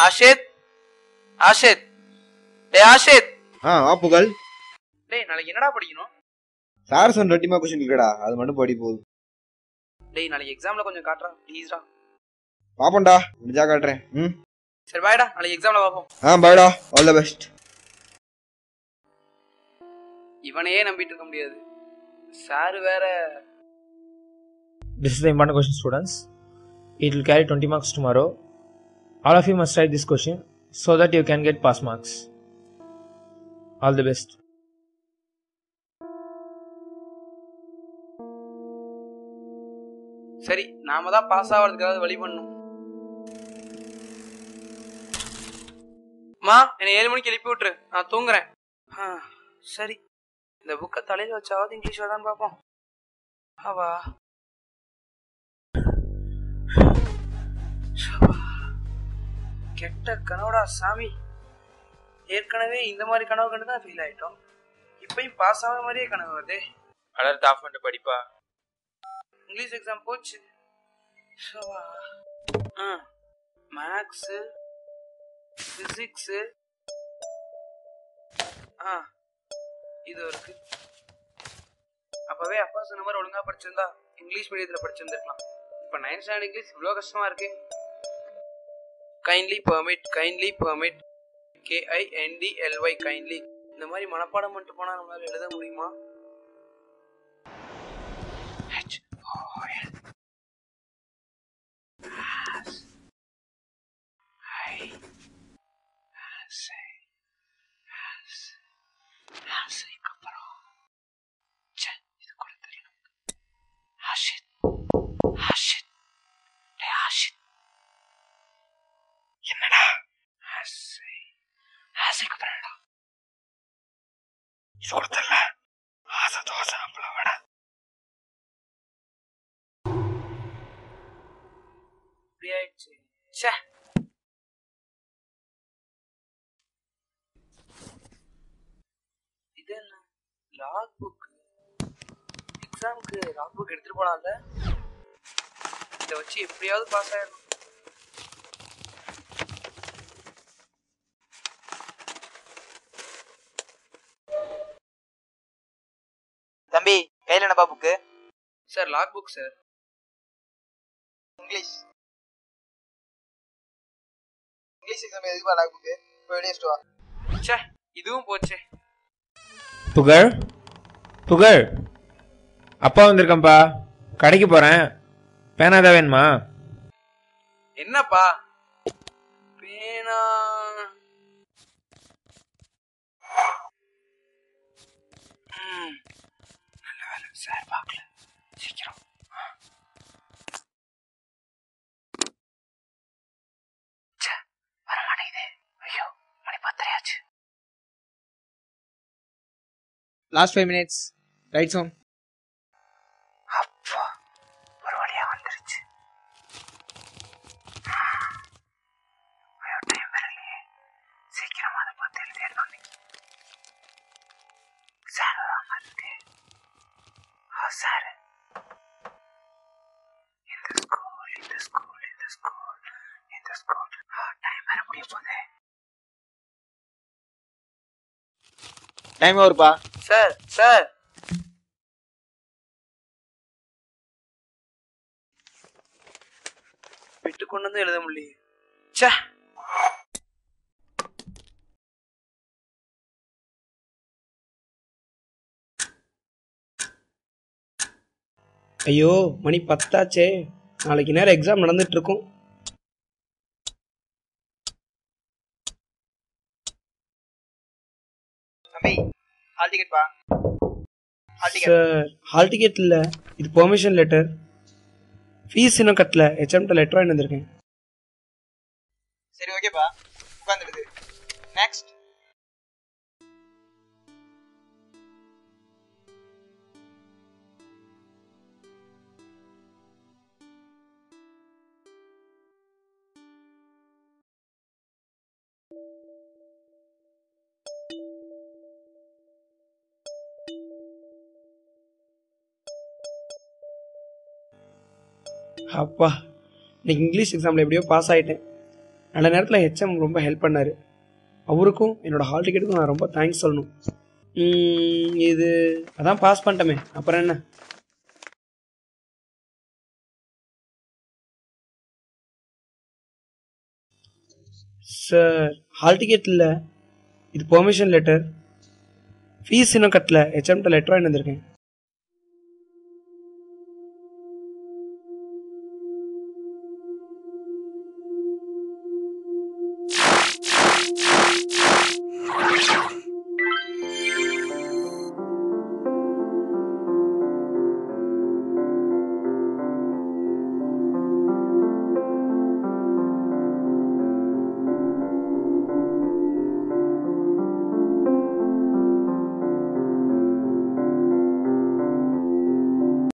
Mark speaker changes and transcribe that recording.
Speaker 1: ஆஷித் ஆஷித் டேய் ஆஷித்.
Speaker 2: வா புகழ்.
Speaker 1: டேய் நாளைக்கு என்னடா படிக்கணும்?
Speaker 2: சார் சொன்ன ரெட்டிமா क्वेश्चन இருக்குடா, அது மட்டும் படி போகுது.
Speaker 1: டேய் நாளைக்கு எக்ஸாம்ல கொஞ்சம் காட்றா ப்ளீஸ்டா.
Speaker 2: பாப்போம்டா, முடிஞ்சா காட்றேன்.
Speaker 1: சரி பாய்டா, நாளைக்கு எக்ஸாம்ல பாப்போம்.
Speaker 2: பாய்டா, ஆல் தி பெஸ்ட்.
Speaker 1: இவனையே நம்பிட்டு இருக்க முடியாது, சார் வேற.
Speaker 3: This is the important question, students. It will carry 20 marks tomorrow. All of you must write this question so that you can get pass marks. All the best.
Speaker 1: சரி, நாம தான் pass ஆகிறதுக்காக வழி பண்ணணும். மா, என்னை 7 மணிக்கு எழுப்பி விட்டுரு, நான் தூங்குறேன். சரி, இந்த புக்கை தலையில வச்சாவது இங்கிலீஷ் வருதான்னு பார்ப்போம். ஆவா, கெட்ட கனவுடா சாமி. ஏற்கனவே இந்த மாதிரி கனவு கண்டு தான் ஃபீல் ஆயிட்டோம், இப்பயும் பாஸ் ஆகிற மாதிரியே கனவு வருதே.
Speaker 3: அலர்ட் ஆஃப் பண்ணிட்டு படிப்பா.
Speaker 1: இங்கிலீஷ் எக்ஸாம் போச்சு. மேக்ஸு, பிசிக்ஸு, இது இருக்கு. அப்பவே அப்பா சொன்ன மாதிரி ஒழுங்கா படிச்சிருந்தா இங்கிலீஷ் மீடியத்தில் படிச்சிருந்துருக்கலாம். இப்போ 9th ஸ்டாண்டர்ட் இங்கிலீஷ் இவ்வளோ கஷ்டமா இருக்கு. Kindly permit KINDLY kindly. இந்த மாதிரி மனப்பாடம் பண்ணிட்டு போனா நம்மளால எழுத முடியுமா?
Speaker 3: என்னடா சொல்றல ஆசை தோசை அப்பளம் வடை.
Speaker 1: இப்படி ஆயிடுச்சு. ச்சே, இது என்ன லாக் புக்? எக்ஸாமுக்கு லாக் புக் எடுத்துட்டு போலாம்ல, இதை வச்சு எப்படியாவது பாஸ் ஆயிடணும்.
Speaker 4: தம்பி, கையில என்னப்பா book?
Speaker 1: Sir log book sir.
Speaker 4: English exam எதுக்குப்பா லாக் புக்கு? போய் எடுத்து வா.
Speaker 1: ச்சே, இதுவும் போச்சே.
Speaker 3: புகழ் புகழ், அப்பா வந்திருக்கேன்ப்பா, கடைக்கு போறேன், பேனா தான் வேணுமா?
Speaker 1: என்னப்பா பேனா? நல்ல வேலை சார் பார்க்கல, சீக்கிரம். வர மாட்டேங்குது. ஐயோ, மணி 10 ஆச்சு.
Speaker 3: Last 5 minutes. Right on.
Speaker 1: அப்பா, ஒரு வழியா வந்துருச்சு. டைம் வரலையே, சீக்கிரமா அதை பார்த்து எழுதிடணும். சார் வராம இருக்கு. சார், இந்த ஸ்கூல் டைம் வர முடிய போதே.
Speaker 4: டைம் வருப்பா.
Speaker 1: சார் விட்டு கொண்டு வந்து எழுத முடியல. ச்சே,
Speaker 3: ஐயோ, மணி 10 ஆச்சே, நாளைக்கு நேரம் எக்ஸாம் நடந்துட்டு இருக்கும்.
Speaker 4: தம்பி ஹால் டிக்கெட் பா. Hall ticket.
Speaker 5: Sir hall ticket இல்லை, இது பெர்மிஷன் லெட்டர். ஃபீஸ் இன்னும் கட்டல, ஹெச்எம்கிட்ட லெட்டர் வாங்கி வந்திருக்கேன்.
Speaker 4: சரி ஓகேப்பா, உட்காந்துடுது. நெக்ஸ்ட்.
Speaker 5: அப்பா, இன்னைக்கு இங்கிலீஷ் எக்ஸாமில் எப்படியோ பாஸ் ஆகிட்டேன். நல்ல நேரத்தில் ஹெச்எம் ரொம்ப ஹெல்ப் பண்ணார். அவருக்கும் என்னோட ஹால் டிக்கெட்டுக்கும் நான் ரொம்ப தேங்க்ஸ் சொல்லணும். இது அதான் பாஸ் பண்ணிட்டோமே, அப்புறம் என்ன. சார் ஹால் டிக்கெட் இல்லை, இது பெர்மிஷன் லெட்டர். ஃபீஸ் இன்னும் கட்டல, ஹெச்எம்கிட்ட லெட்டர் வாங்கி வந்திருக்கேன்.